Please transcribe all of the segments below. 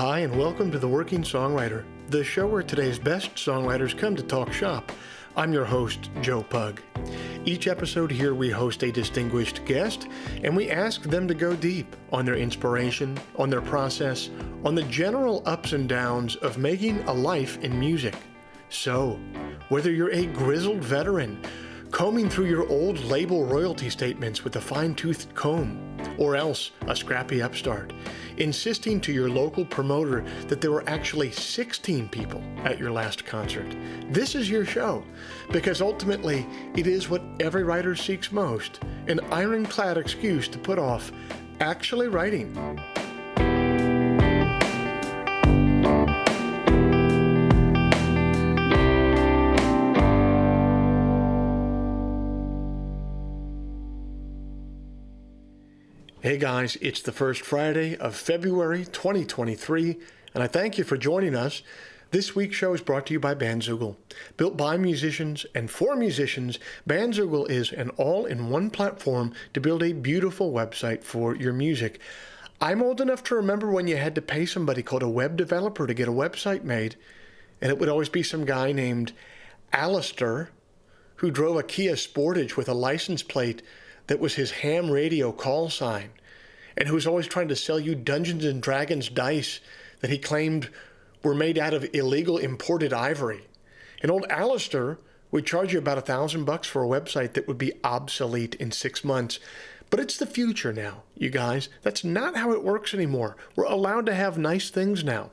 Hi, and welcome to The Working Songwriter, the show where today's best songwriters come to talk shop. I'm your host, Joe Pug. Each episode here we host a distinguished guest, and we ask them to go deep on their inspiration, on their process, on the general ups and downs of making a life in music. So, whether you're a grizzled veteran, combing through your old label royalty statements with a fine-toothed comb, or else a scrappy upstart, insisting to your local promoter that there were actually 16 people at your last concert. This is your show, because ultimately it is what every writer seeks most, an ironclad excuse to put off actually writing. Hey guys, it's the first Friday of February 2023, and I thank you for joining us. This week's show is brought to you by Bandzoogle. Built by musicians and for musicians, Bandzoogle is an all-in-one platform to build a beautiful website for your music. I'm old enough to remember when you had to pay somebody called a web developer to get a website made, and it would always be some guy named Alistair who drove a Kia Sportage with a license plate that was his ham radio call sign, and who was always trying to sell you Dungeons and Dragons dice that he claimed were made out of illegal imported ivory. And old Alistair would charge you about $1,000 for a website that would be obsolete in 6 months. But it's the future now, you guys. That's not how it works anymore. We're allowed to have nice things now.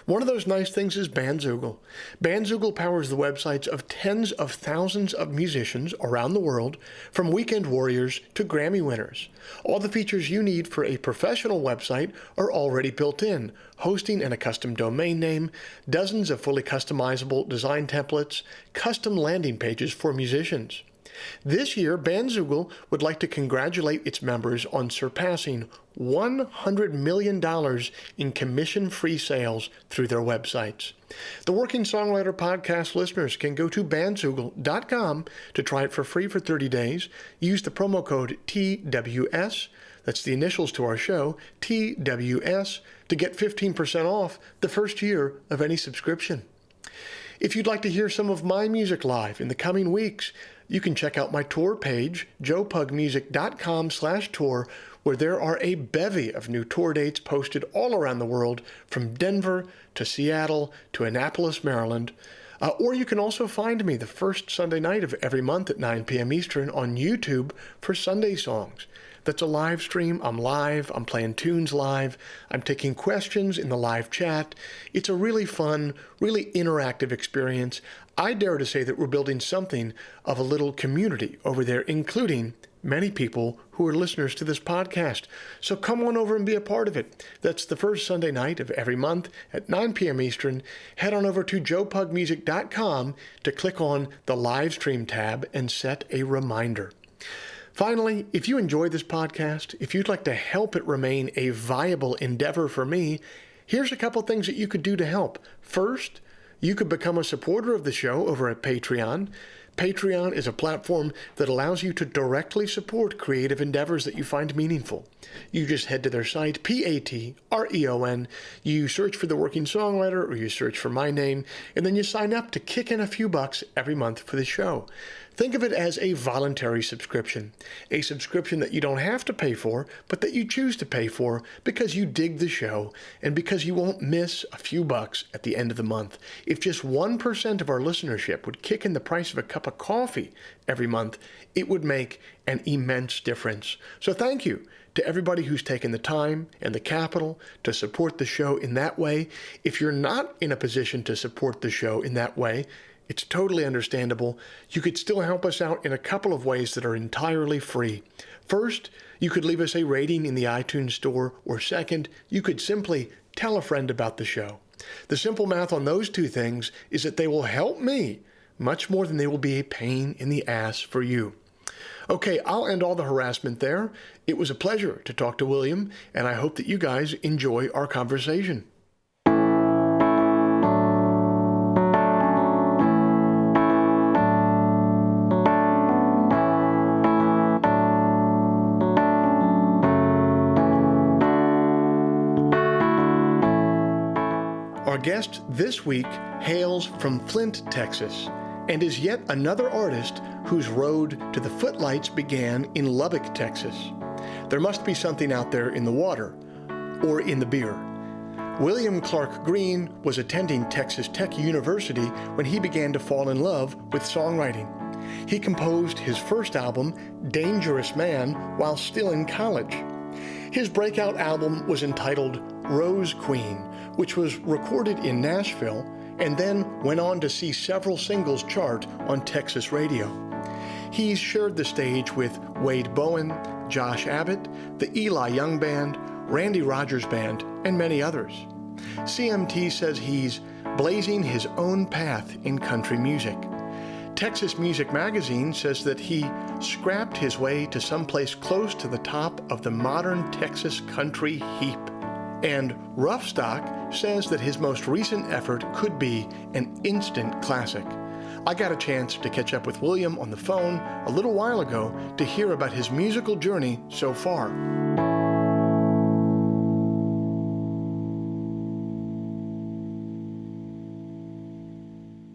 One of those nice things is Bandzoogle. Bandzoogle powers the websites of tens of thousands of musicians around the world, from weekend warriors to Grammy winners. All the features you need for a professional website are already built in: hosting and a custom domain name, dozens of fully customizable design templates, custom landing pages for musicians. This year, Bandzoogle would like to congratulate its members on surpassing $100 million in commission-free sales through their websites. The Working Songwriter podcast listeners can go to bandzoogle.com to try it for free for 30 days. Use the promo code TWS, that's the initials to our show, TWS, to get 15% off the first year of any subscription. If you'd like to hear some of my music live in the coming weeks, you can check out my tour page, joepugmusic.com/tour, where there are a bevy of new tour dates posted all around the world, from Denver to Seattle to Annapolis, Maryland. Or you can also find me the first Sunday night of every month at 9 p.m. Eastern on YouTube for Sunday Songs. That's a live stream. I'm live. I'm playing tunes live. I'm taking questions in the live chat. It's a really fun, really interactive experience. I dare to say that we're building something of a little community over there, including many people who are listeners to this podcast. So come on over and be a part of it. That's the first Sunday night of every month at 9 p.m. Eastern. Head on over to joepugmusic.com to click on the live stream tab and set a reminder. Finally, if you enjoy this podcast, if you'd like to help it remain a viable endeavor for me, here's a couple things that you could do to help. First, you could become a supporter of the show over at Patreon. Patreon is a platform that allows you to directly support creative endeavors that you find meaningful. You just head to their site, Patreon. You search for The Working Songwriter, or you search for my name, and then you sign up to kick in a few bucks every month for the show. Think of it as a voluntary subscription, a subscription that you don't have to pay for, but that you choose to pay for because you dig the show and because you won't miss a few bucks at the end of the month. If just 1% of our listenership would kick in the price of a cup of coffee every month, it would make an immense difference. So thank you to everybody who's taken the time and the capital to support the show in that way. If you're not in a position to support the show in that way, it's totally understandable. You could still help us out in a couple of ways that are entirely free. First, you could leave us a rating in the iTunes store, or second, you could simply tell a friend about the show. The simple math on those two things is that they will help me much more than they will be a pain in the ass for you. Okay, I'll end all the harassment there. It was a pleasure to talk to William, and I hope that you guys enjoy our conversation. Our guest this week hails from Flint, Texas, and is yet another artist whose road to the footlights began in Lubbock, Texas. There must be something out there in the water, or in the beer. William Clark Green was attending Texas Tech University when he began to fall in love with songwriting. He composed his first album, Dangerous Man, while still in college. His breakout album was entitled Rose Queen, which was recorded in Nashville and then went on to see several singles chart on Texas radio. He's shared the stage with Wade Bowen, Josh Abbott, the Eli Young Band, Randy Rogers Band, and many others. CMT says he's blazing his own path in country music. Texas Music Magazine says that he scrapped his way to someplace close to the top of the modern Texas country heap. And Rough Stock says that his most recent effort could be an instant classic. I got a chance to catch up with William on the phone a little while ago to hear about his musical journey so far.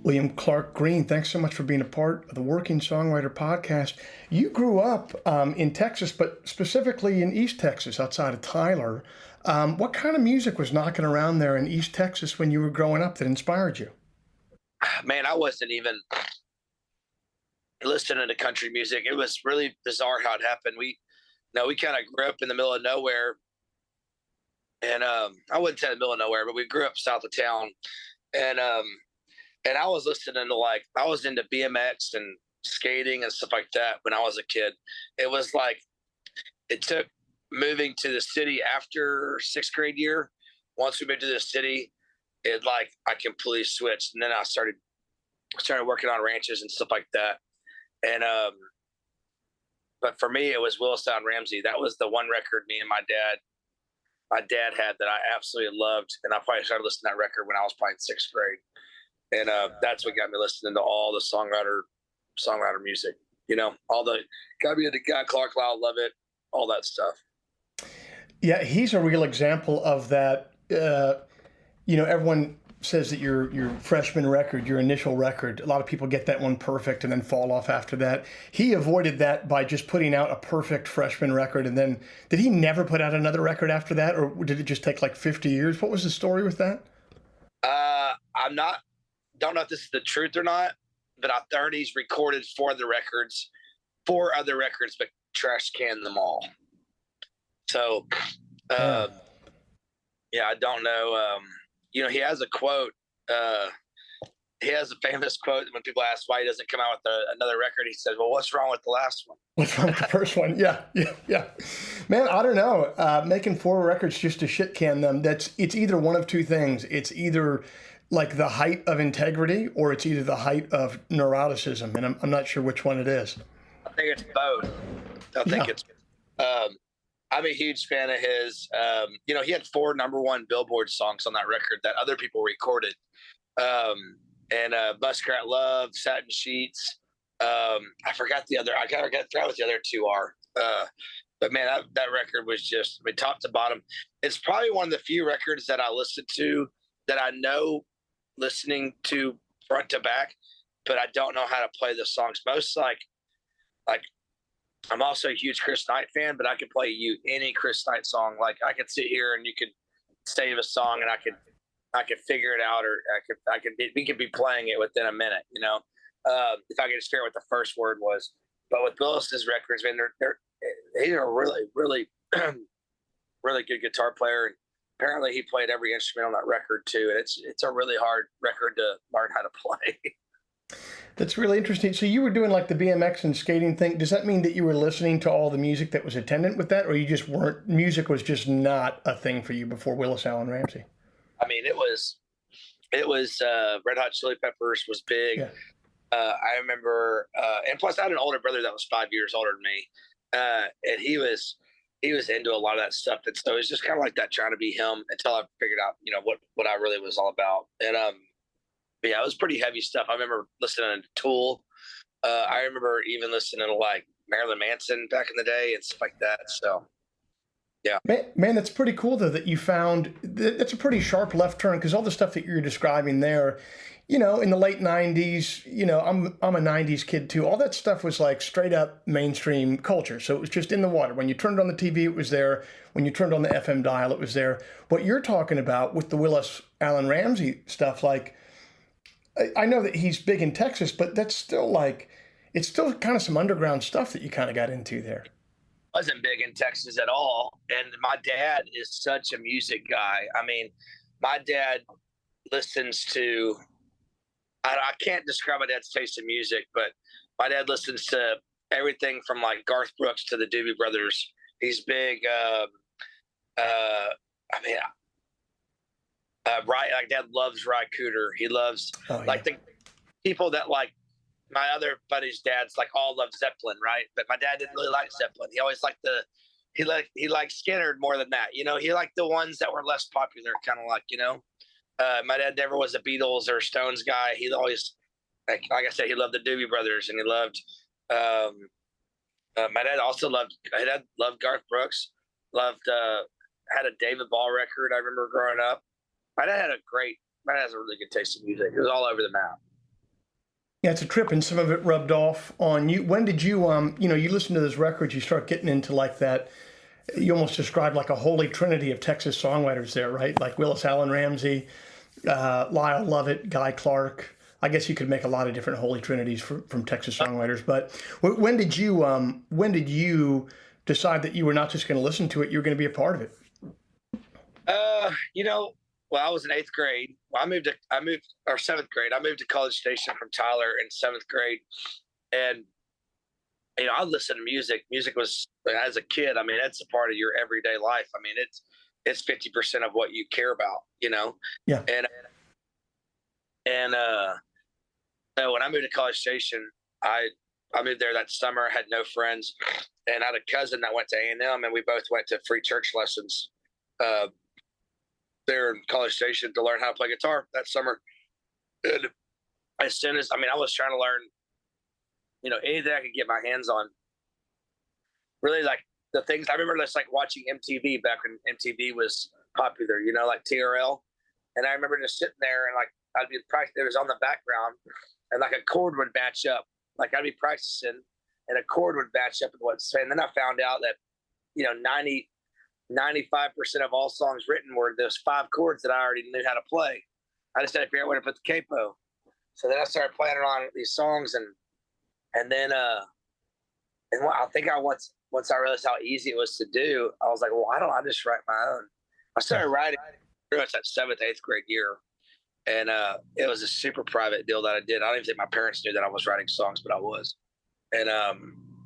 William Clark Green, thanks so much for being a part of the Working Songwriter Podcast. You grew up in Texas, but specifically in East Texas, outside of Tyler. What kind of music was knocking around there in East Texas when you were growing up that inspired you? Man, I wasn't even listening to country music. It was really bizarre how it happened. We kind of grew up in the middle of nowhere, and I wouldn't say the middle of nowhere, but we grew up south of town, and I was listening to, like, I was into BMX and skating and stuff like that when I was a kid. It was like, it took moving to the city after sixth grade year. Once we moved to the city, I completely switched. And then I started working on ranches and stuff like that. And, but for me, it was Willis Town Ramsey. That was the one record me and my dad had that I absolutely loved. And I probably started listening to that record when I was probably in sixth grade. And that's what got me listening to all the songwriter music, got me into Guy Clark Loud, Love It, all that stuff. Yeah, he's a real example of that. Everyone says that your freshman record, your initial record, a lot of people get that one perfect and then fall off after that. He avoided that by just putting out a perfect freshman record. And then did he never put out another record after that? Or did it just take like 50 years? What was the story with that? Don't know if this is the truth or not, but I've heard he's recorded four other records, but trash canned them all. So, I don't know. He has a quote. He has a famous quote when people ask why he doesn't come out with another record. He says, "Well, what's wrong with the last one?" What's wrong with the first one? Yeah. Man, I don't know. Making four records just to shit can them, it's either one of two things. It's either like the height of integrity, or it's either the height of neuroticism, and I'm not sure which one it is. I think it's both. I'm a huge fan of his. He had 4 number 1 Billboard songs on that record that other people recorded. Muskrat Love, Satin Sheets. I forgot the other. I forgot what the other 2 are. But man, that record was just, top to bottom. It's probably one of the few records that I listened to that I know listening to front to back, but I don't know how to play the songs. Most like I'm also a huge Chris Knight fan, but I could play you any Chris Knight song. Like, I could sit here and you could save a song and I could figure it out, or we could be playing it within a minute, if I could just figure out what the first word was. But with Willis's records, man, he's a really, really, really good guitar player. And apparently he played every instrument on that record too. And it's a really hard record to learn how to play. That's really interesting. So you were doing like the BMX and skating thing. Does that mean that you were listening to all the music that was attendant with that, or you just weren't? Music was just not a thing for you before Willis Allen Ramsey? I mean, it was Red Hot Chili Peppers was big. Yeah. I remember, and plus I had an older brother that was 5 years older than me. And he was into a lot of that stuff. And so it was just kind of like that, trying to be him until I figured out, what I really was all about. And, but yeah, it was pretty heavy stuff. I remember listening to Tool. I remember even listening to like Marilyn Manson back in the day and stuff like that. So Yeah. Man, that's pretty cool though that you found that's a pretty sharp left turn because all the stuff that you're describing there, in the late '90s, I'm a '90s kid too. All that stuff was like straight up mainstream culture, so it was just in the water. When you turned on the TV, it was there. When you turned on the FM dial, it was there. What you're talking about with the Willis Allen Ramsey stuff, like I know that he's big in Texas, but that's still like it's still kind of some underground stuff that you kind of got into there. Wasn't big in Texas at all. And my dad is such a music guy. I mean, my dad listens to, I can't describe my dad's taste in music, but my dad listens to everything from like Garth Brooks to the Doobie Brothers. He's big, I mean, right. Like dad loves Ry Cooder. He loves Oh yeah. like the people that like my other buddies' dads like all love Zeppelin, right? But my dad didn't really like Zeppelin. He always liked he liked Skinner more than that. He liked the ones that were less popular, kind of like my dad never was a Beatles or Stones guy. He always like I said, he loved the Doobie Brothers and he loved. My dad also loved Garth Brooks. Loved had a David Ball record. I remember growing up. My dad has a really good taste in music. It was all over the map. Yeah, it's a trip, and some of it rubbed off on you. When did you listen to those records, you start getting into like that? You almost described like a holy trinity of Texas songwriters there, right? Like Willis Allen Ramsey, Lyle Lovett, Guy Clark. I guess you could make a lot of different holy trinities from Texas songwriters. But when did you decide that you were not just going to listen to it, you were going to be a part of it? Uh, you know, well, I was in eighth grade. Well, I moved, or seventh grade. I moved to College Station from Tyler in seventh grade, and I listened to music. Music was as a kid. I mean, it's a part of your everyday life. I mean, it's 50% of what you care about. Yeah. And when I moved to College Station, I moved there that summer. I had no friends, and I had a cousin that went to A&M, and we both went to free church lessons uh, there in College Station to learn how to play guitar that summer. And as soon as I was trying to learn, anything I could get my hands on. Really, like the things I remember, just like watching MTV back when MTV was popular. Like TRL, and I remember just sitting there and like I'd be practicing. It was on the background, and like a chord would match up. Like I'd be practicing, and a chord would match up with what's saying. Then I found out that 95% of all songs written were those five chords that I already knew how to play. I just had to figure out where to put the capo. So then I started playing around with these songs, and then I think once I realized how easy it was to do, I was like, well, why don't I just write my own? I started writing pretty much that seventh, eighth grade year, and it was a super private deal that I did. I don't even think my parents knew that I was writing songs, but I was, and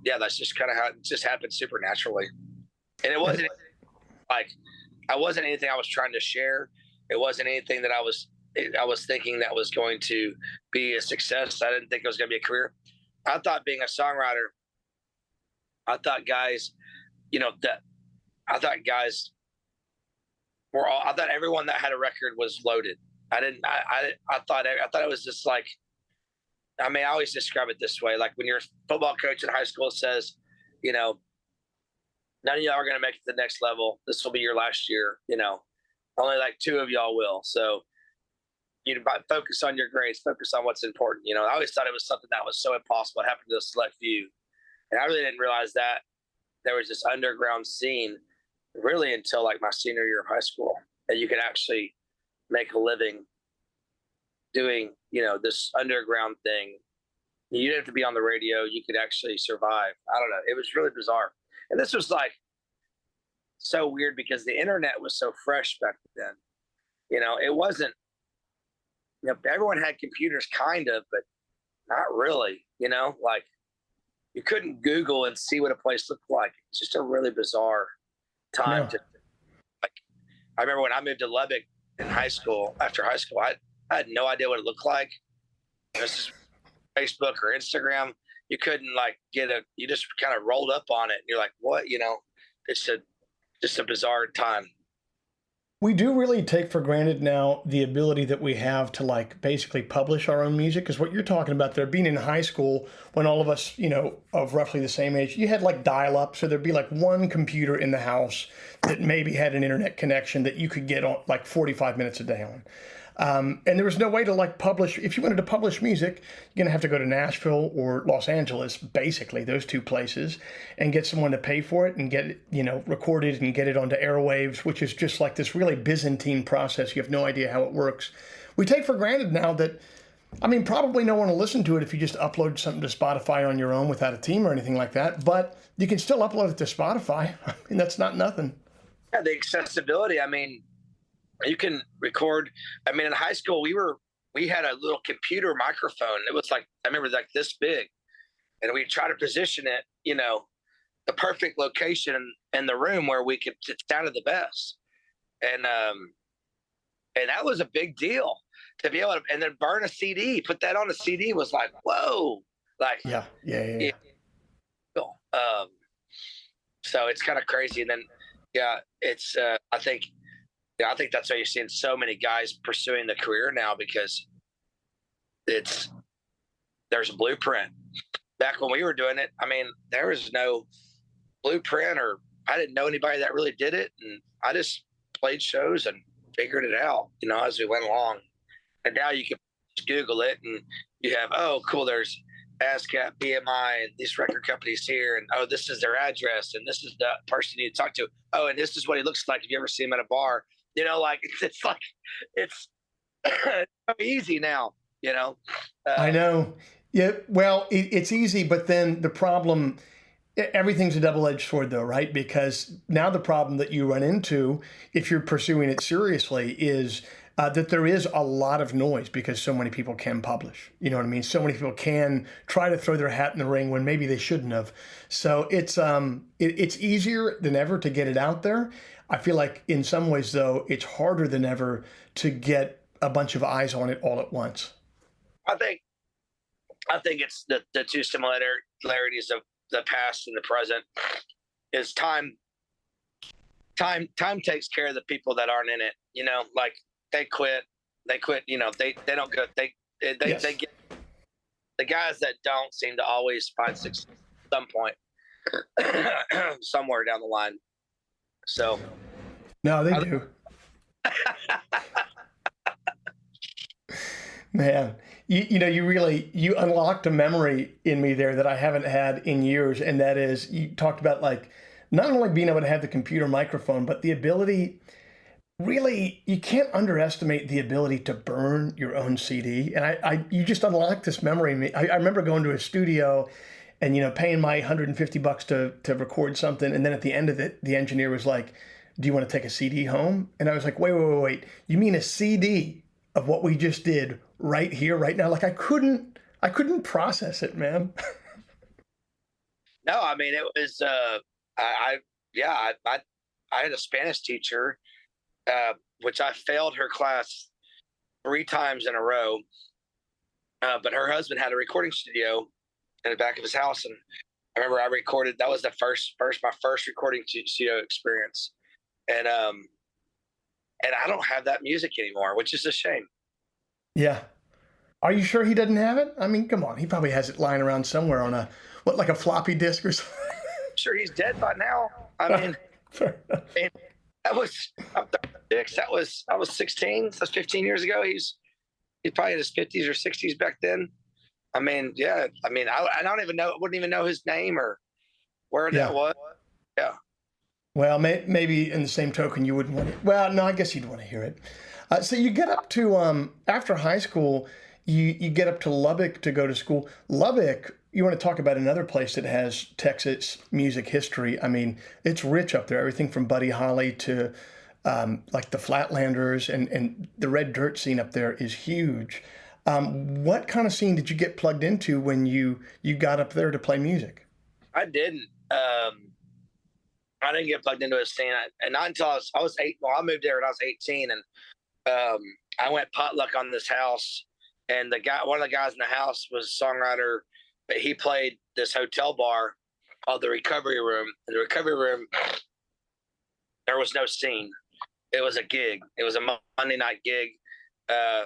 yeah, that's just kind of how it just happened super naturally, and it wasn't like I wasn't anything I was trying to share. It wasn't anything that I was thinking that was going to be a success. I didn't think it was going to be a career. I thought being a songwriter, I thought guys, that I thought guys were all. I thought everyone that had a record was loaded. I didn't. I thought it was just like. I always describe it this way: like when your football coach in high school says, none of y'all are going to make it to the next level. This will be your last year. Only like two of y'all will. So focus on your grades, focus on what's important. I always thought it was something that was so impossible. It happened to a select few. And I really didn't realize that there was this underground scene really until like my senior year of high school. And you could actually make a living doing, this underground thing. You didn't have to be on the radio. You could actually survive. I don't know. It was really bizarre. And this was like so weird because the internet was so fresh back then. It wasn't, everyone had computers kind of, but not really, like you couldn't Google and see what a place looked like. It's just a really bizarre time to like, I remember when I moved to Lubbock in high school, after high school, I had no idea what it looked like. This is Facebook or Instagram. You couldn't like you just kind of rolled up on it and you're like, what, it's just a bizarre time. We do really take for granted now the ability that we have to like basically publish our own music. Because what you're talking about there, being in high school when all of us, of roughly the same age, you had like dial up. So there'd be like one computer in the house that maybe had an internet connection that you could get on like 45 minutes a day on. And there was no way to like publish. If you wanted to publish music, you're going to have to go to Nashville or Los Angeles, basically those two places, and get someone to pay for it and get it, recorded and get it onto airwaves, which is just like this really Byzantine process. You have no idea how it works. We take for granted now that, probably no one will listen to it if you just upload something to Spotify on your own without a team or anything like that, but you can still upload it to Spotify, and that's not nothing. Yeah, the accessibility. You can record. In high school, we had a little computer microphone. It was like, I remember, like this big, and we try to position it, the perfect location in the room where we could, it sounded the best. And that was a big deal to be able to, and then burn a CD, put that on a CD was like, whoa, like, yeah. So it's kind of crazy. And then, yeah, it's, I think that's why you're seeing so many guys pursuing the career now, because there's a blueprint. Back when we were doing it, there was no blueprint, or I didn't know anybody that really did it. And I just played shows and figured it out, as we went along. And now you can just Google it and you have, oh, cool, there's ASCAP, BMI, and these record companies here. And, oh, this is their address. And this is the person you need to talk to. Oh, and this is what he looks like if you ever see him at a bar. It's so easy now, I know. Yeah. Well, it's easy, but then the problem, everything's a double-edged sword though, right? Because now the problem that you run into if you're pursuing it seriously is that there is a lot of noise because so many people can publish. You know what I mean? So many people can try to throw their hat in the ring when maybe they shouldn't have. So it's easier than ever to get it out there. I feel like in some ways, though, it's harder than ever to get a bunch of eyes on it all at once. I think it's the two similarities of the past and the present is time. Time takes care of the people that aren't in it. Like they quit. They don't go. They get, the guys that don't seem to always find success at some point somewhere down the line. So, no, they do. Man, you unlocked a memory in me there that I haven't had in years, and that is you talked about like not only being able to have the computer microphone, but the ability. Really, you can't underestimate the ability to burn your own CD, and you just unlocked this memory in me. I remember going to a studio and paying my $150 to record something, and then at the end of it the engineer was like, do you want to take a CD home? And I was like, wait, you mean a CD of what we just did right here right now? Like I couldn't process it, man. No, it was I had a Spanish teacher, which I failed her class 3 times in a row, but her husband had a recording studio in the back of his house, and I remember I recorded. That was my first recording studio experience, and I don't have that music anymore, which is a shame. Yeah, are you sure he doesn't have it? Come on, he probably has it lying around somewhere on like a floppy disk or something. I'm sure he's dead by now. I'm 36. I was 16. So that's 15 years ago. He's probably in his 50s or 60s back then. Yeah. I don't even know. Wouldn't even know his name or where that was. Yeah. Well, maybe in the same token, you wouldn't want it. Well, no, I guess you'd want to hear it. So you get up to after high school, you get up to Lubbock to go to school. Lubbock. You want to talk about another place that has Texas music history. It's rich up there. Everything from Buddy Holly to like the Flatlanders and the Red Dirt scene up there is huge. What kind of scene did you get plugged into when you got up there to play music? I didn't. I didn't get plugged into a scene, and not until I was 8. Well, I moved there when I was 18, and I went potluck on this house, and one of the guys in the house was a songwriter. But he played this hotel bar called the Recovery Room. In the Recovery Room, there was no scene. It was a gig. It was a Monday night gig. Uh,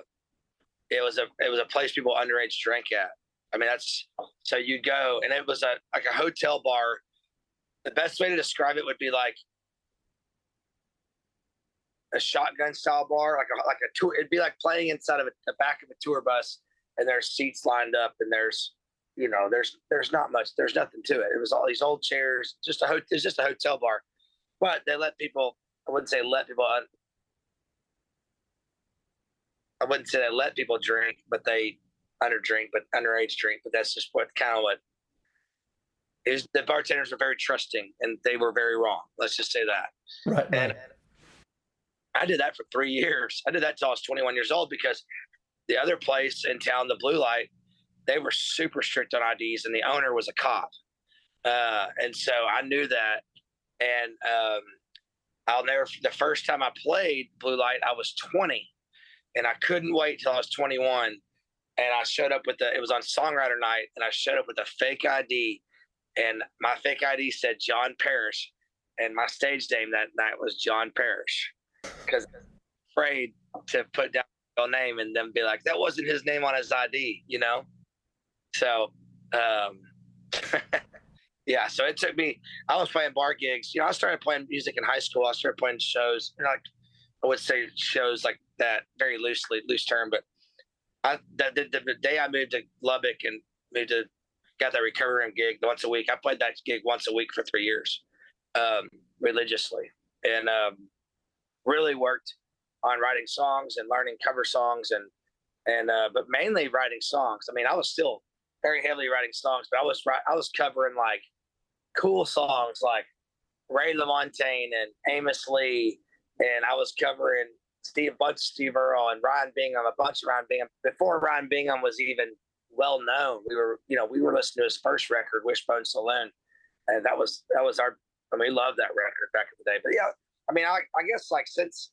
it was a place people underage drank at. I mean, that's so you go, and it was like a hotel bar. The best way to describe it would be like a shotgun style bar, like a tour. It'd be like playing inside of the back of a tour bus, and there's seats lined up, and there's not much, there's nothing to it. It was all these old chairs, it's just a hotel bar, but they let people. I wouldn't say let people. I wouldn't say they let people drink, but they underage drink. But that's just what is. The bartenders were very trusting, and they were very wrong. Let's just say that. Right, And right. I did that for 3 years. I did that till I was 21 years old because the other place in town, the Blue Light, they were super strict on IDs, and the owner was a cop. And so I knew that. And the first time I played Blue Light, I was 20, and I couldn't wait till I was 21. And I showed up it was on songwriter night, and I showed up with a fake ID, and my fake ID said John Parrish, and my stage name that night was John Parrish, because I was afraid to put down my real name and then be like, that wasn't his name on his ID, you know? So, yeah, so it took me, I was playing bar gigs. I started playing music in high school. I started playing shows, like I would say shows like that, very loose term, but the day I moved to Lubbock and got that recovery room gig once a week, I played that gig once a week for 3 years, religiously, and really worked on writing songs and learning cover songs, but mainly writing songs. I mean, I was still very heavily writing songs, but I was covering like cool songs like Ray LaMontagne and Amos Lee, and I was covering Steve Earle and Ryan Bingham, a bunch of Ryan Bingham before Ryan Bingham was even well known. We were listening to his first record, Wishbone Saloon, and that was our. I mean, we loved that record back in the day. But yeah, I mean, I guess like since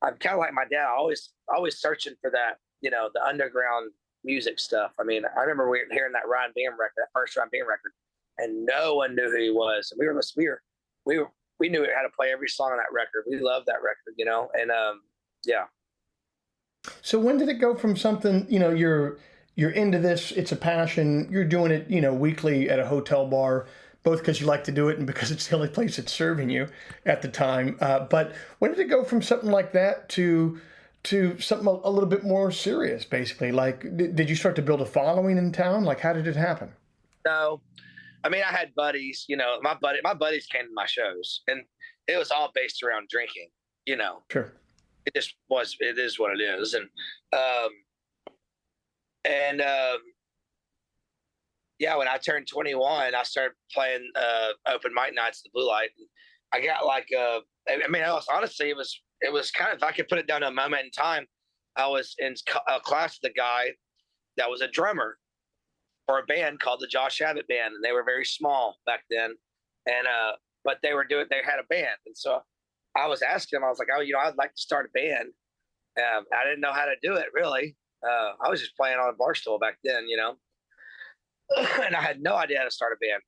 I'm kind of like my dad, always searching for that, the underground music stuff. I mean, I remember hearing that Ryan Bingham record, that first Ryan Bingham record, and no one knew who he was. We knew how to play every song on that record. We loved that record, and yeah. So when did it go from something, you're into this, it's a passion, you're doing it, weekly at a hotel bar, both because you like to do it and because it's the only place that's serving you at the time. But when did it go from something like that to something a little bit more serious, basically? Like, did you start to build a following in town? Like, how did it happen? No, I mean, I had buddies, my buddies came to my shows, and it was all based around drinking, Sure. it is what it is. And yeah, when I turned 21, I started playing open mic nights at the Blue Light. I got like I mean, honestly, it was kind of, if I could put it down to a moment in time, I was in a class with a guy that was a drummer for a band called the Josh Abbott Band, and they were very small back then, and but they had a band, and so I was asking him, I was like, oh, I'd like to start a band. I didn't know how to do it really. I was just playing on a bar stool back then, and I had no idea how to start a band,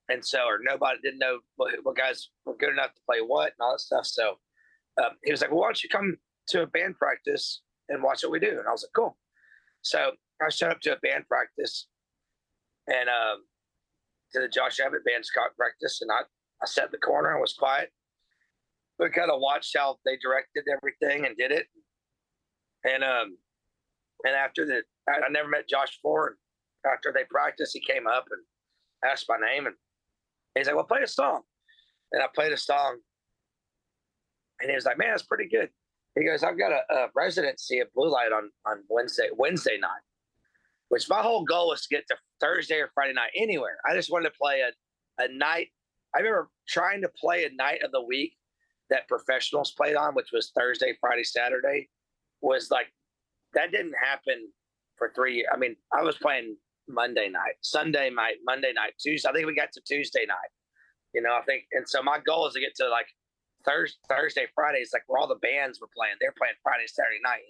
and so, or nobody didn't know what guys were good enough to play what and all that stuff. So he was like, well, why don't you come to a band practice and watch what we do? And I was like, cool. So I showed up to a band practice, and to the Josh Abbott Band Scott practice, and I sat in the corner and was quiet. We kind of watched how they directed everything and did it. And after that, I never met Josh before. And after they practiced, he came up and asked my name, and he's like, well, play a song. And I played a song, and he was like, man, that's pretty good. He goes, I've got a residency at Blue Light on Wednesday night, which my whole goal was to get to Thursday or Friday night anywhere. I just wanted to play a night. I remember trying to play a night of the week that professionals played on, which was Thursday, Friday, Saturday, was like, that didn't happen for 3 years. I mean, I was playing Monday night, Sunday night, Monday night, Tuesday. I think we got to Tuesday night, I think. And so my goal is to get to like Thursday, Fridays, like where all the bands were playing. They're playing Friday, Saturday night,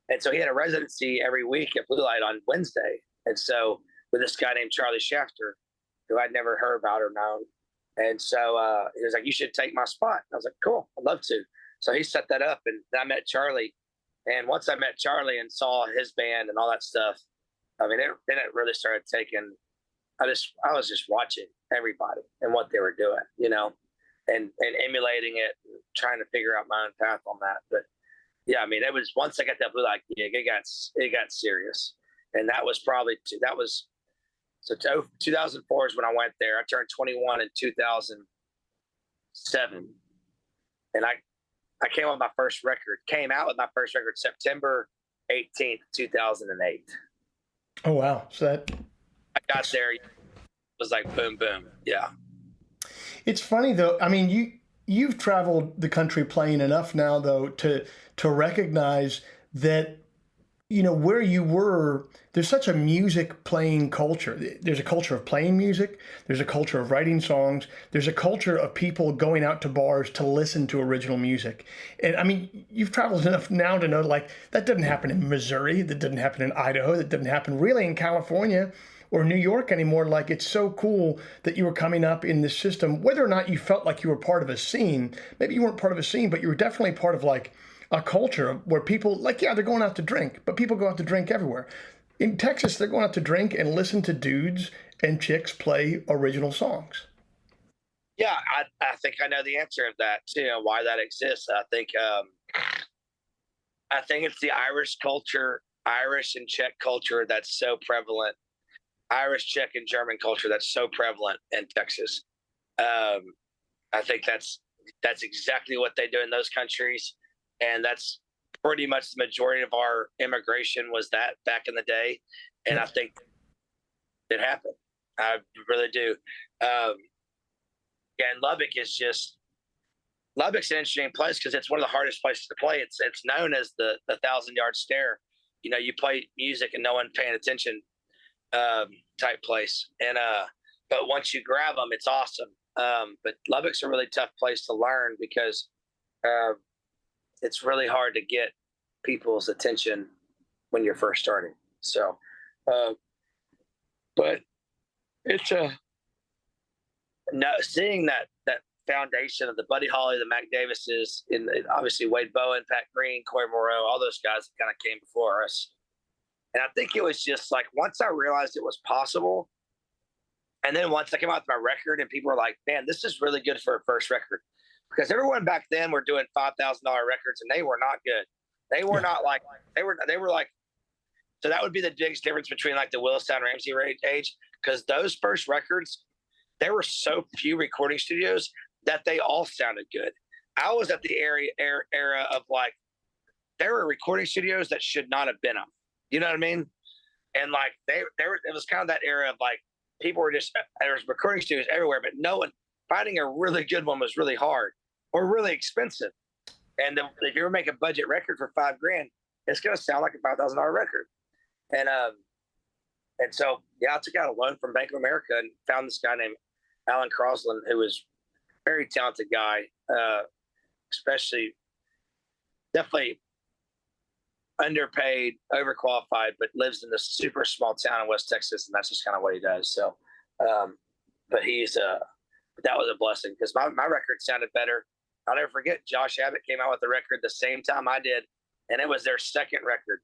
and so he had a residency every week at Blue Light on Wednesday. And so with this guy named Charlie Shafter, who I'd never heard about or known. And so he was like, "You should take my spot." I was like, "Cool, I'd love to." So he set that up, and I met Charlie. And once I met Charlie and saw his band and all that stuff, I mean, then it really started taking. I was just watching everybody and what they were doing, and emulating it, and trying to figure out my own path on that. But yeah, I mean, it was once I got that blue light gig, it got serious, and that was probably that was so 2004 is when I went there. I turned 21 in 2007, and I came out with my first record September 18th, 2008. Oh, wow. So that I got there, it was like boom, boom. Yeah. it's funny though. I mean, you've traveled the country playing enough now though to recognize that where you were, there's such a music playing culture. There's a culture of playing music. There's a culture of writing songs. There's a culture of people going out to bars to listen to original music. And I mean, you've traveled enough now to know like that didn't happen in Missouri. That didn't happen in Idaho. That didn't happen really in California or New York anymore. Like it's so cool that you were coming up in this system, whether or not you felt like you were part of a scene. Maybe you weren't part of a scene, but you were definitely part of like a culture where people like, yeah, they're going out to drink, but people go out to drink everywhere. In Texas, they're going out to drink and listen to dudes and chicks play original songs. Yeah, I think I know the answer of that too, why that exists. I think it's the Irish culture, Irish and Czech culture that's so prevalent. Irish, Czech, and German culture that's so prevalent in Texas. I think that's exactly what they do in those countries, and that's pretty much the majority of our immigration was that back in the day, and I think it happened. I really do. Yeah, and Lubbock's an interesting place because it's one of the hardest places to play. It's known as the 1,000-yard stare. You play music and no one paying attention type place. And but once you grab them, it's awesome. But Lubbock's a really tough place to learn because it's really hard to get people's attention when you're first starting. So, but it's seeing that foundation of the Buddy Holly, the Mac Davises, and obviously Wade Bowen, Pat Green, Corey Moreau, all those guys that kind of came before us. And I think it was just like once I realized it was possible, and then once I came out with my record, and people were like, "Man, this is really good for a first record," because everyone back then were doing $5,000 records, and they were not good. They were not like they were like. So that would be the biggest difference between like the Willistown Ramsey age, because those first records, there were so few recording studios that they all sounded good. I was at the era of like there were recording studios that should not have been them. You know what I mean? And like they were, it was kind of that era of like people were just there was recording studios everywhere, but no one finding a really good one was really hard or really expensive. And if you ever make a budget record for $5,000, it's gonna sound like a $5,000 record. And so yeah, I took out a loan from Bank of America and found this guy named Alan Crosland, who was a very talented guy, especially definitely underpaid, overqualified, but lives in this super small town in West Texas, and that's just kind of what he does. So, but that was a blessing because my record sounded better. I'll never forget Josh Abbott came out with the record the same time I did, and it was their second record,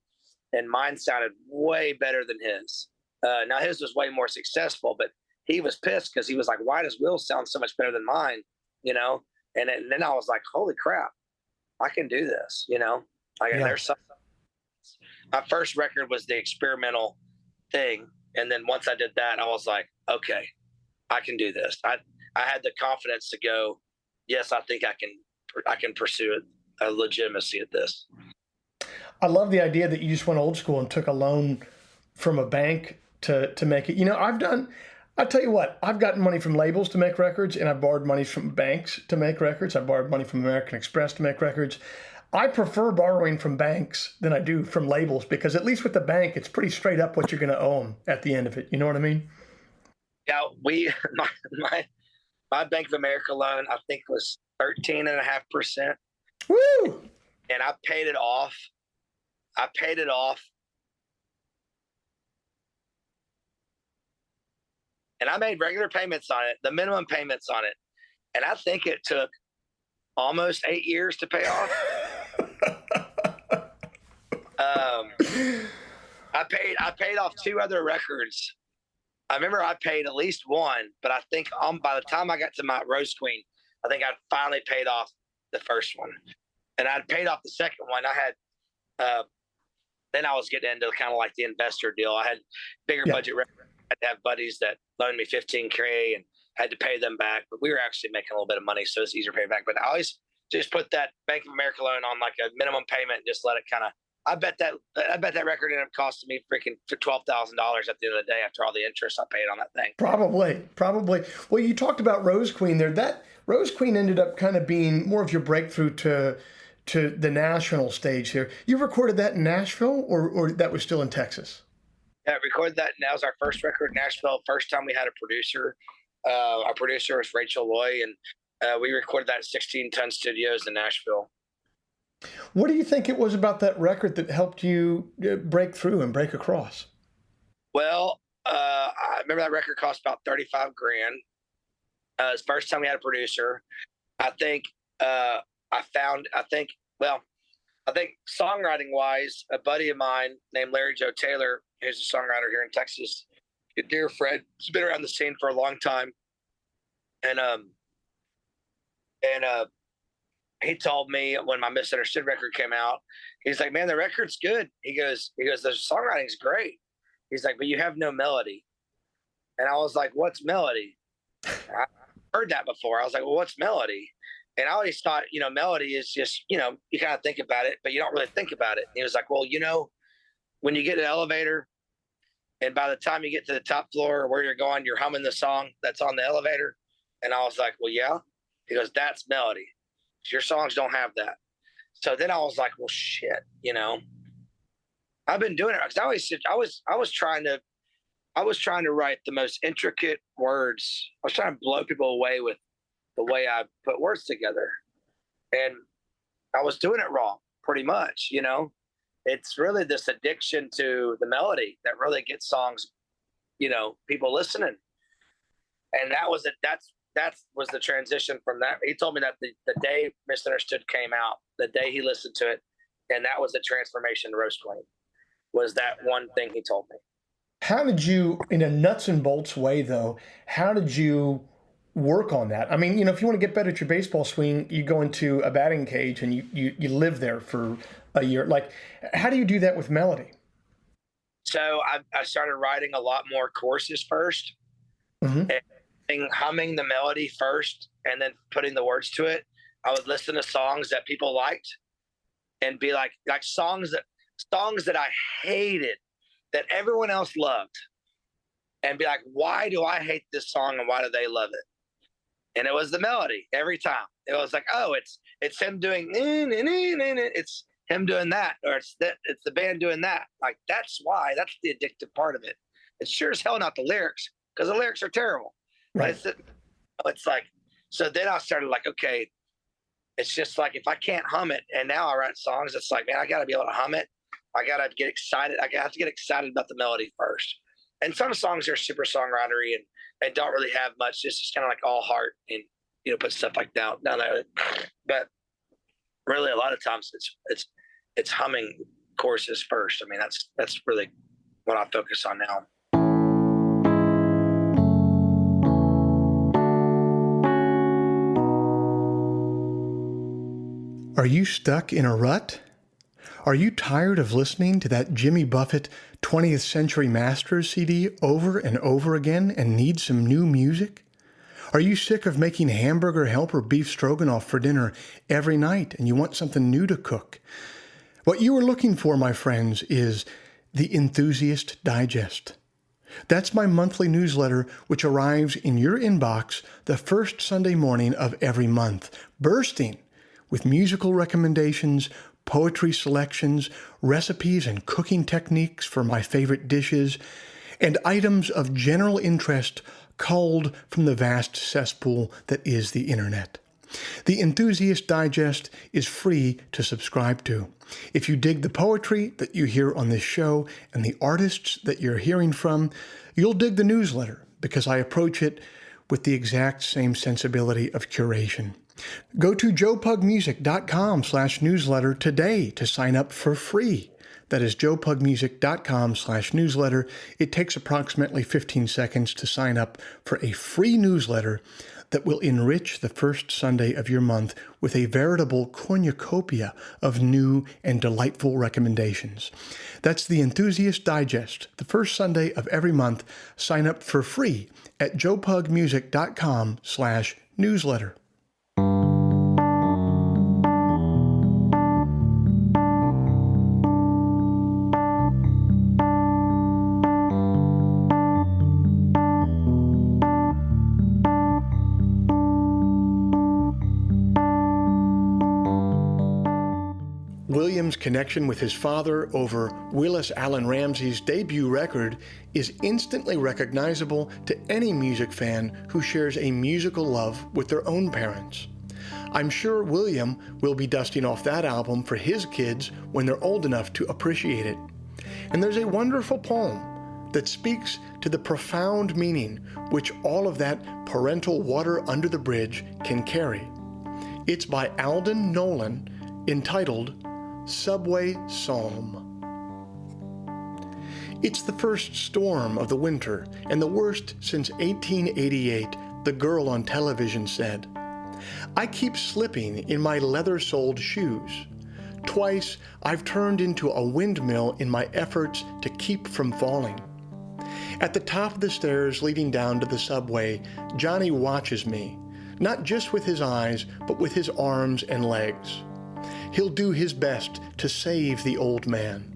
and mine sounded way better than his. Now his was way more successful, but he was pissed because he was like, "Why does Will sound so much better than mine?" And then I was like, "Holy crap, I can do this!" Like there's something. My first record was the experimental thing, and then once I did that, I was like, "Okay, I can do this." I had the confidence to go, "Yes, I think I can pursue a legitimacy at this." I love the idea that you just went old school and took a loan from a bank to make it. I'll tell you what, I've gotten money from labels to make records, and I've borrowed money from banks to make records. I've borrowed money from American Express to make records. I prefer borrowing from banks than I do from labels because at least with the bank, it's pretty straight up what you're going to owe them at the end of it. You know what I mean? Yeah, my Bank of America loan, I think, was 13.5%. Woo! And I paid it off. and I made regular payments on it, the minimum payments on it, and I think it took almost 8 years to pay off. I paid off 2 other records. I remember I paid at least one, but I think by the time I got to my Rose Queen, I think I finally paid off the first one, and I'd paid off the second one. I had then I was getting into kind of like the investor deal. I had bigger budget records. I had to have buddies that loaned me $15K and had to pay them back, but we were actually making a little bit of money, so it's easier to pay back. But I always just put that Bank of America loan on like a minimum payment and just let it kind of. I bet that record ended up costing me freaking $12,000 at the end of the day after all the interest I paid on that thing. Probably. Well, you talked about Rose Queen there. That Rose Queen ended up kind of being more of your breakthrough to the national stage here. You recorded that in Nashville, or that was still in Texas? Yeah, recorded that, and that was our first record in Nashville. First time we had a producer. Our producer was Rachel Loy, and we recorded that at 16 Ton Studios in Nashville. What do you think it was about that record that helped you break through and break across? Well, I remember that record cost about $35,000. It's the first time we had a producer. I think songwriting wise, a buddy of mine named Larry Joe Taylor, who's a songwriter here in Texas, a dear friend, he's been around the scene for a long time. And he told me when my Misunderstood record came out, he's like, man, the record's good. He goes, the songwriting's great. He's like, but you have no melody. And I was like, what's melody? I heard that before. I was like, well, what's melody? And I always thought, melody is just, you kind of think about it, but you don't really think about it. And he was like, well, when you get an elevator and by the time you get to the top floor or where you're going, you're humming the song that's on the elevator. And I was like, well, yeah. He goes, that's melody. Your songs don't have that. So then I was like, well, shit, I've been doing it because I was trying to write the most intricate words. I was trying to blow people away with the way I put words together, and I was doing it wrong pretty much. It's really this addiction to the melody that really gets songs, people listening. And that was the transition from that. He told me that the day Misunderstood came out, the day he listened to it, and that was the transformation to Rose Queen, was that one thing he told me. How did you, in a nuts and bolts way though, how did you work on that? I mean, if you want to get better at your baseball swing, you go into a batting cage and you live there for a year. Like, how do you do that with melody? So I started writing a lot more choruses first. Mm-hmm. And humming the melody first and then putting the words to it. I would listen to songs that people liked and be like songs that I hated that everyone else loved, and be like, why do I hate this song and why do they love it? And it was the melody every time. It was like, oh, it's him doing it's him doing that, or it's the band doing that. Like, that's the addictive part of it. It's sure as hell not the lyrics, because the lyrics are terrible. Right. It's like, so then I started like, okay, it's just like, if I can't hum it, and now I write songs, it's like, man, I got to be able to hum it. I got to get excited. I have to get excited about the melody first. And some songs are super songwritery and don't really have much. It's just kind of like all heart and, put stuff like that down there. But really a lot of times it's humming choruses first. I mean, that's really what I focus on now. Are you stuck in a rut? Are you tired of listening to that Jimmy Buffett 20th Century Masters CD over and over again and need some new music? Are you sick of making hamburger helper beef stroganoff for dinner every night and you want something new to cook? What you are looking for, my friends, is the Enthusiast Digest. That's my monthly newsletter, which arrives in your inbox the first Sunday morning of every month, bursting with musical recommendations, poetry selections, recipes and cooking techniques for my favorite dishes, and items of general interest culled from the vast cesspool that is the internet. The Enthusiast Digest is free to subscribe to. If you dig the poetry that you hear on this show and the artists that you're hearing from, you'll dig the newsletter because I approach it with the exact same sensibility of curation. Go to joepugmusic.com/newsletter today to sign up for free. That is joepugmusic.com/newsletter. It takes approximately 15 seconds to sign up for a free newsletter that will enrich the first Sunday of your month with a veritable cornucopia of new and delightful recommendations. That's the Enthusiast Digest, the first Sunday of every month. Sign up for free at joepugmusic.com/newsletter. William's connection with his father over Willis Allen Ramsey's debut record is instantly recognizable to any music fan who shares a musical love with their own parents. I'm sure William will be dusting off that album for his kids when they're old enough to appreciate it. And there's a wonderful poem that speaks to the profound meaning which all of that parental water under the bridge can carry. It's by Alden Nolan, entitled Subway Psalm. It's the first storm of the winter and the worst since 1888, the girl on television said. I keep slipping in my leather-soled shoes. Twice I've turned into a windmill in my efforts to keep from falling. At the top of the stairs leading down to the subway, Johnny watches me, not just with his eyes, but with his arms and legs. He'll do his best to save the old man.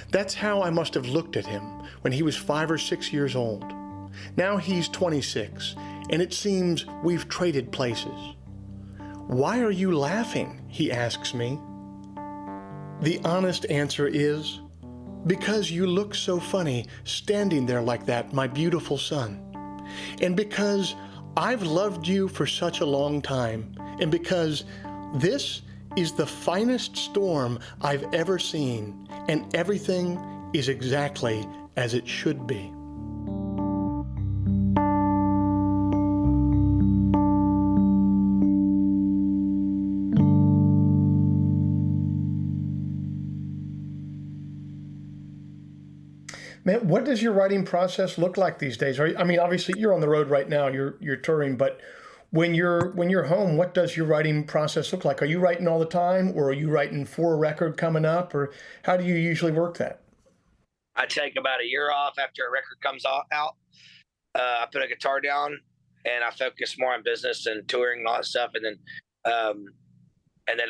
That's how I must have looked at him when he was 5 or 6 years old. Now he's 26, and it seems we've traded places. Why are you laughing? He asks me. The honest answer is, because you look so funny standing there like that, my beautiful son. And because I've loved you for such a long time, and because this is the finest storm I've ever seen, and everything is exactly as it should be. Man, what does your writing process look like these days? I mean, obviously you're on the road right now, you're touring, but when you're home, what does your writing process look like? Are you writing all the time, or are you writing for a record coming up, or how do you usually work that? I take about a year off after a record comes out. I put a guitar down and I focus more on business and touring and all that stuff, and then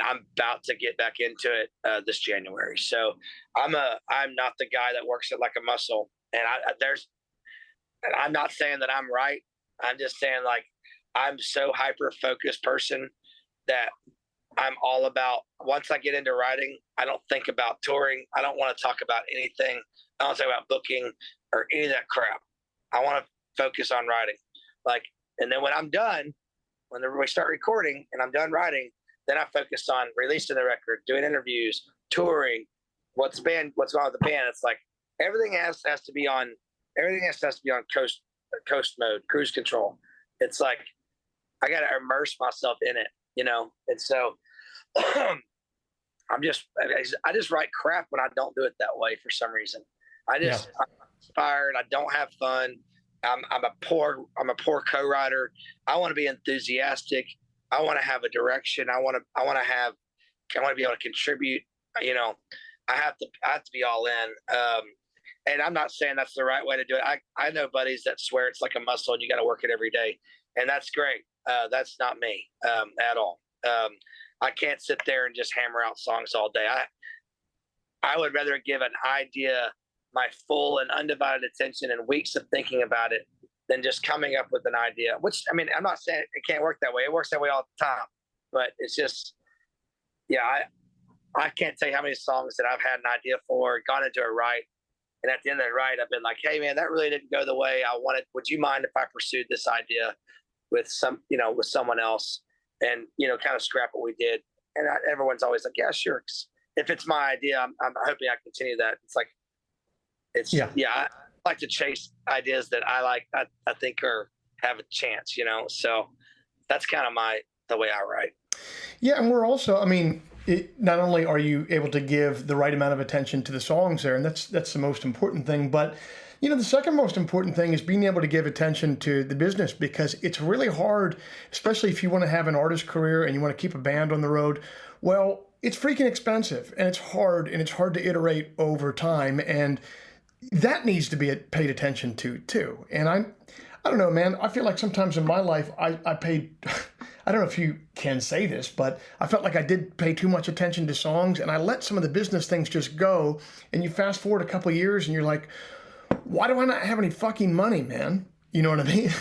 I'm about to get back into it this January. So I'm not the guy that works it like a muscle, and I'm not saying that I'm right. I'm just saying, like, I'm so hyper focused person that I'm all about, once I get into writing, I don't think about touring. I don't want to talk about anything. I don't talk about booking or any of that crap. I want to focus on writing. Like, and then when I'm done, when we start recording and I'm done writing, then I focus on releasing the record, doing interviews, touring, what's going on with the band. It's like everything has to be on coast mode, cruise control. It's like I got to immerse myself in it, you know? And so I just write crap when I don't do it that way for some reason. I'm inspired. I don't have fun. I'm a poor co-writer. I want to be enthusiastic. I want to have a direction. I want to be able to contribute. You know, I have to be all in. And I'm not saying that's the right way to do it. I know buddies that swear it's like a muscle and you got to work it every day. And that's great. That's not me at all. I can't sit there and just hammer out songs all day. I would rather give an idea my full and undivided attention and weeks of thinking about it than just coming up with an idea, which, I mean, I'm not saying it can't work that way. It works that way all the time, but it's just, yeah, I can't tell you how many songs that I've had an idea for, gone into a write, and at the end of the write, I've been like, hey man, that really didn't go the way I wanted. Would you mind if I pursued this idea with someone else, and, kind of scrap what we did? And everyone's always like, yeah, sure. If it's my idea, I'm hoping I continue that. It's like, like to chase ideas that I think have a chance, so that's kind of the way I write. Yeah, and we're also, I mean, not only are you able to give the right amount of attention to the songs there, and that's the most important thing, but the second most important thing is being able to give attention to the business, because it's really hard, especially if you want to have an artist career and you want to keep a band on the road. Well, it's freaking expensive, and it's hard to iterate over time, and that needs to be paid attention to too. And I don't know, man. I feel like sometimes in my life I paid. I don't know if you can say this, but I felt like I did pay too much attention to songs, and I let some of the business things just go. And you fast forward a couple of years, and you're like, why do I not have any fucking money, man? You know what I mean?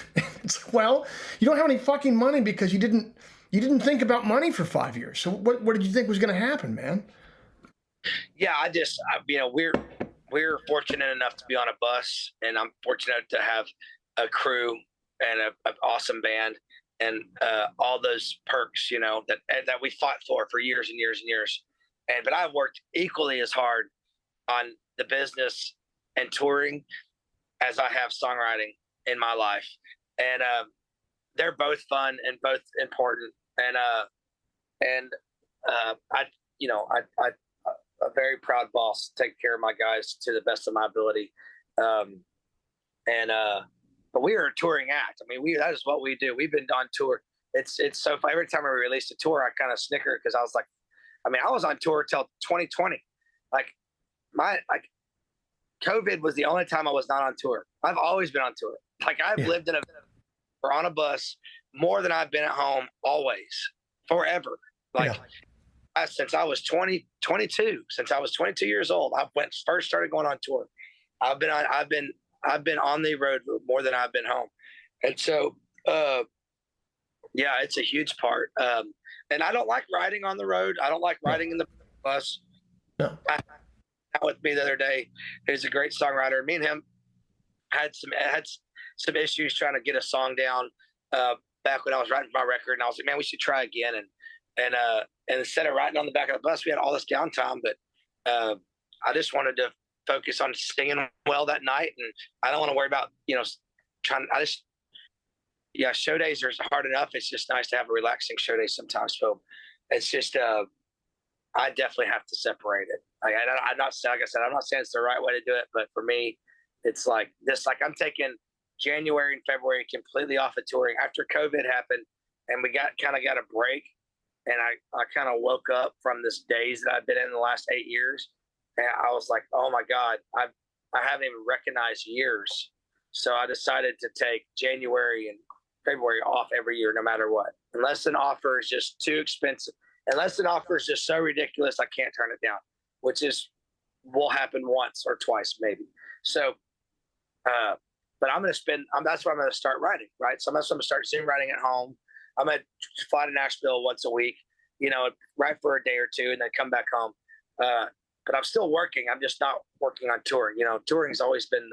It's like, well, you don't have any fucking money because you didn't think about money for 5 years. So what did you think was going to happen, man? Yeah, we're fortunate enough to be on a bus, and I'm fortunate to have a crew and an awesome band, and all those perks, that we fought for years and years and years. But I've worked equally as hard on the business and touring as I have songwriting in my life, and they're both fun and both important. And I a very proud boss, take care of my guys to the best of my ability. But we are a touring act. I mean, that is what we do. We've been on tour. It's so fun. Every time we released a tour, I kind of snicker because I was like, I was on tour till 2020. COVID was the only time I was not on tour. I've always been on tour. I've lived or on a bus more than I've been at home, always, forever. Since I was 22, since I was 22 years old, I first started going on tour. I've been on the road more than I've been home. And so, it's a huge part. And I don't like riding on the road. I don't like riding in the bus. No. With me the other day, who's a great songwriter. Me and him had some issues trying to get a song down back when I was writing my record, and I was like, man, we should try again. And instead of riding on the back of the bus, we had all this downtime. But I just wanted to focus on singing well that night, and I don't want to worry about show days are hard enough. It's just nice to have a relaxing show day sometimes. So it's just I definitely have to separate it. I'm not saying it's the right way to do it, but for me, it's like this. I'm taking January and February completely off of touring after COVID happened, and we got a break. And I kind of woke up from this daze that I've been in the last 8 years, and I was like, oh my God, I haven't even recognized years. So I decided to take January and February off every year, no matter what, unless an offer is just too expensive. Unless an offer is just so ridiculous, I can't turn it down, which will happen once or twice, maybe. So, but that's where I'm going to start writing, right? So I'm going to start Zoom writing at home. I'm going to fly to Nashville once a week, write for a day or two and then come back home. But I'm still working. I'm just not working on touring. Touring's always been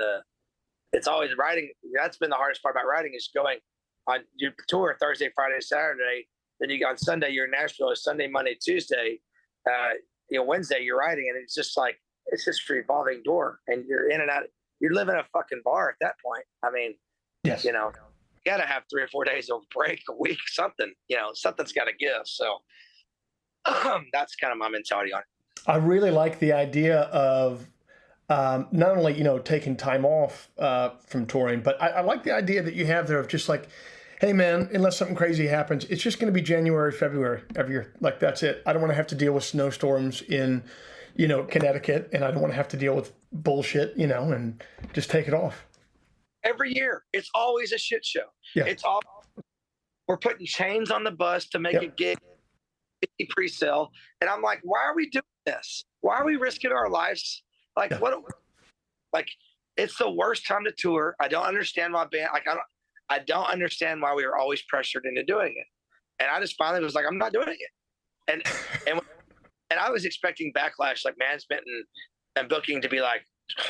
it's always writing. That's been the hardest part about writing, is going on your tour Thursday, Friday, Saturday. Then on Sunday, you're in Nashville. Sunday, Monday, Tuesday, Wednesday, you're writing. And it's just a revolving door, and you're in and out. You're living a fucking bar at that point. I mean, yes. You got to have 3 or 4 days of break a week, something, something's got to give. So that's kind of my mentality on it. I really like the idea of not only, taking time off from touring, but I like the idea that you have there of just like, hey man, unless something crazy happens, it's just going to be January, February every year. Like, that's it. I don't want to have to deal with snowstorms in, Connecticut, and I don't want to have to deal with bullshit, and just take it off. Every year, it's always a shit show. Yeah. We're putting chains on the bus to make a gig pre-sale, and I'm like, why are we doing this? Why are we risking our lives? It's the worst time to tour. I don't understand why I don't understand why we were always pressured into doing it. And I just finally was like, I'm not doing it. And I was expecting backlash, like management and booking, to be like,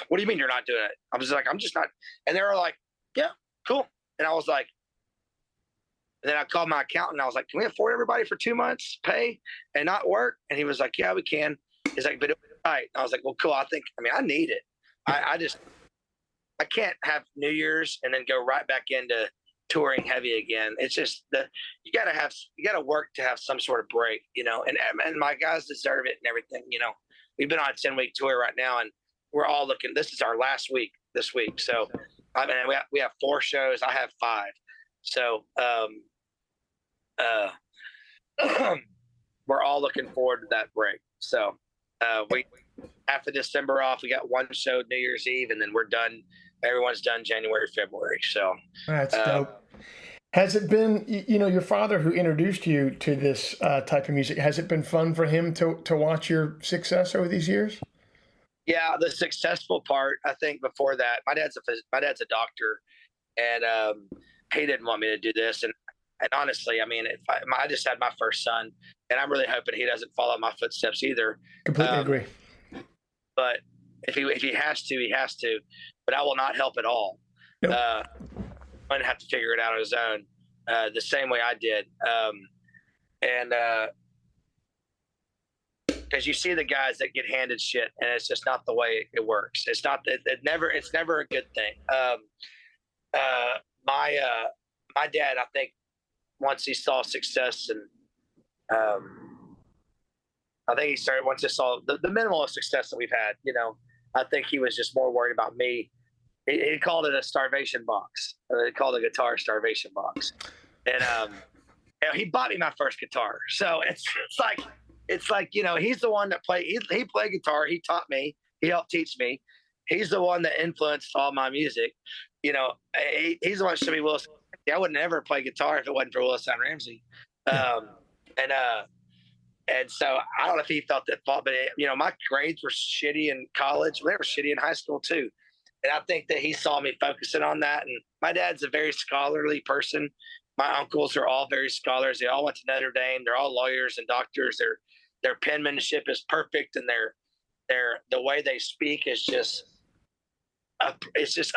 what do you mean you're not doing it? I was like, I'm just not. And they were like, yeah, cool. And I was like, and then I called my accountant and I was like, can we afford everybody for 2 months pay and not work? And he was like, yeah, we can. He's like, but right. I was like, well, cool. I need it. I just, I can't have New Year's and then go right back into touring heavy again. It's just you gotta work to have some sort of break, and my guys deserve it and everything. We've been on a 10-week tour right now, and we're all looking. This is our last week this week, so I mean we have 4 shows. I have 5, so we're all looking forward to that break. So we after December off, we got 1 show New Year's Eve, and then we're done. Everyone's done January, February. So that's dope. Has it been, your father who introduced you to this type of music, has it been fun for him to watch your success over these years? Yeah, the successful part, I think before that, my dad's a doctor, and he didn't want me to do this. And honestly, I mean, I just had my first son, and I'm really hoping he doesn't follow my footsteps either. Completely agree. But if he has to, he has to. But I will not help at all. Nope. I'm going to have to figure it out on his own, the same way I did. Because you see the guys that get handed shit, and it's just not the way it works. It's not. It's never a good thing. My dad, I think, once he saw success, and I think he started once he saw the minimal of success that we've had. I think he was just more worried about me. He called it a starvation box. He called a guitar starvation box, and he bought me my first guitar. So it's like he's the one that played. He played guitar. He taught me. He helped teach me. He's the one that influenced all my music. He's the one that showed me Willis. I would never play guitar if it wasn't for Willis and Ramsey. And so I don't know if he felt that fault, but my grades were shitty in college. They were shitty in high school too. And I think that he saw me focusing on that. And my dad's a very scholarly person. My uncles are all very scholars. They all went to Notre Dame. They're all lawyers and doctors. Their penmanship is perfect, and the way they speak is just it's just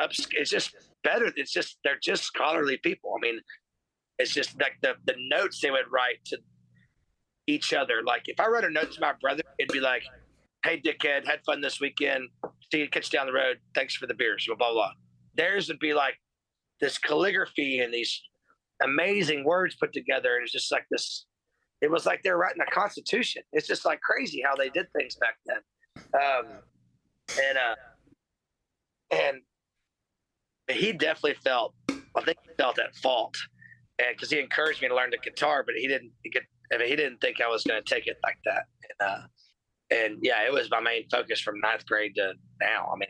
better. They're just scholarly people. I mean, it's just like the notes they would write to each other. Like if I wrote a note to my brother, it'd be like, "Hey, dickhead, had fun this weekend. See you, catch you down the road. Thanks for the beers." Blah blah blah. Theirs would be like this calligraphy and these amazing words put together, and it's just like this. It was like they're writing a constitution. It's just like crazy how they did things back then. And he definitely felt. I think he felt at fault, and because he encouraged me to learn the guitar, but he didn't think I was going to take it like that. And yeah, it was my main focus from 9th grade to now. I mean,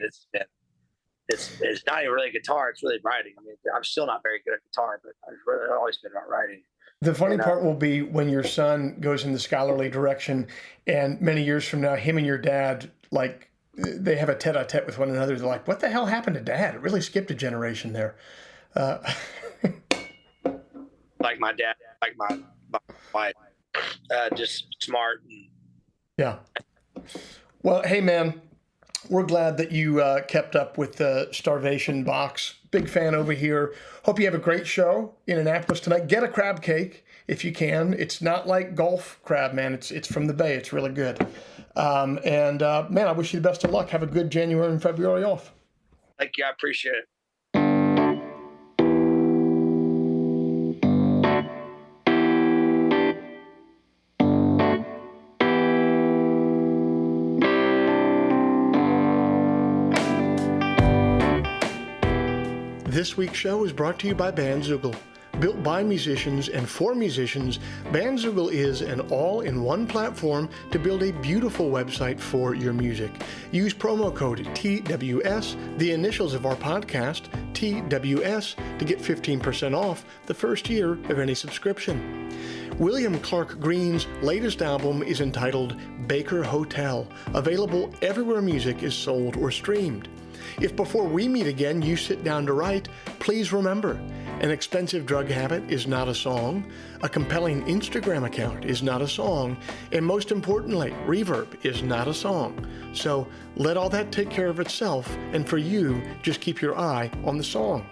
it's not even really guitar; it's really writing. I mean, I'm still not very good at guitar, but I've really always been about writing. The funny part will be when your son goes in the scholarly direction, and many years from now, him and your dad, like, they have a tete-a-tete with one another. They're like, "What the hell happened to Dad? It really skipped a generation there." Like my dad, like my wife, just smart. Yeah. Well, hey, man, we're glad that you kept up with the Starvation Box. Big fan over here. Hope you have a great show in Annapolis tonight. Get a crab cake if you can. It's not like Gulf crab, man. It's from the Bay. It's really good. Man, I wish you the best of luck. Have a good January and February off. Thank you. I appreciate it. This week's show is brought to you by Bandzoogle. Built by musicians and for musicians, Bandzoogle is an all-in-one platform to build a beautiful website for your music. Use promo code TWS, the initials of our podcast, TWS, to get 15% off the first year of any subscription. William Clark Green's latest album is entitled Baker Hotel, available everywhere music is sold or streamed. If before we meet again you sit down to write, please remember, an expensive drug habit is not a song, a compelling Instagram account is not a song, and most importantly, reverb is not a song. So let all that take care of itself, and for you, just keep your eye on the song.